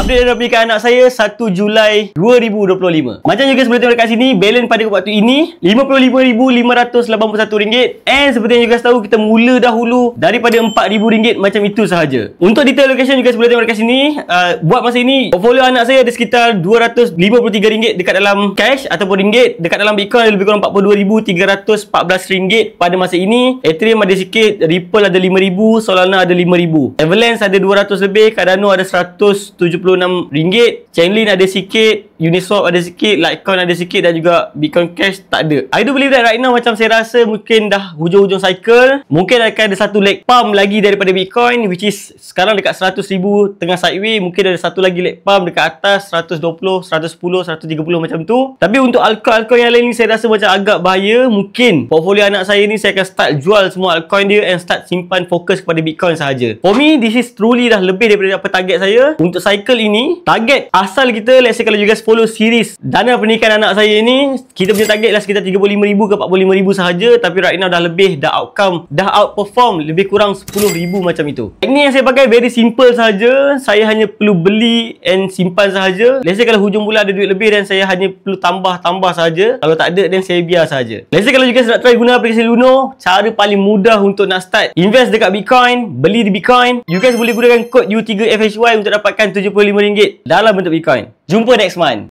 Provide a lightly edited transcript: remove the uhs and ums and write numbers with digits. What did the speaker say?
Update dalam pernikahan anak saya 1 Julai 2025. Macam juga sebelum tengok kat sini, balance pada waktu ini RM55,581. And seperti yang you guys tahu, kita mula dahulu daripada RM4,000 macam itu sahaja. Untuk detail location juga sebelum tengok kat sini, buat masa ini portfolio anak saya ada sekitar RM253 dekat dalam cash ataupun ringgit. Dekat dalam Bitcoin ada lebih kurang RM42,314 pada masa ini. Ethereum ada sikit, Ripple ada RM5,000, Solana ada RM5,000. Avalanche ada 200 lebih, Cardano ada RM176, Chainlink ada sikit, Uniswap ada sikit, Litecoin ada sikit dan juga Bitcoin Cash tak ada. I do believe that right now macam saya rasa mungkin dah hujung-hujung cycle. Mungkin akan ada satu leg pump lagi daripada Bitcoin, which is sekarang dekat 100,000 tengah sideway. Mungkin ada satu lagi leg pump dekat atas 120, 110, 130 macam tu. Tapi untuk altcoin yang lain ni saya rasa macam agak bahaya. Mungkin portfolio anak saya ni saya akan start jual semua altcoin dia and start simpan fokus kepada Bitcoin sahaja. For me, this is truly dah lebih daripada apa target saya. Untuk cycle ini, target asal kita, let's say kalau you guys follow series dana pernikahan anak saya ni, kita punya target lah sekitar RM35,000 ke RM45,000 sahaja. Tapi right now dah lebih, dah outcome, dah outperform lebih kurang RM10,000 macam itu. Teknik yang saya pakai very simple sahaja. Saya hanya perlu beli and simpan sahaja. Let's say kalau hujung bulan ada duit lebih dan saya hanya perlu tambah sahaja. Kalau tak ada dan saya biar sahaja. Let's say kalau you guys nak try guna aplikasi Luno, cara paling mudah untuk nak start invest dekat Bitcoin, beli di Bitcoin, you guys boleh gunakan kod U3FHY untuk dapatkan RM75 dalam bentuk Bitcoin. Jumpa next month.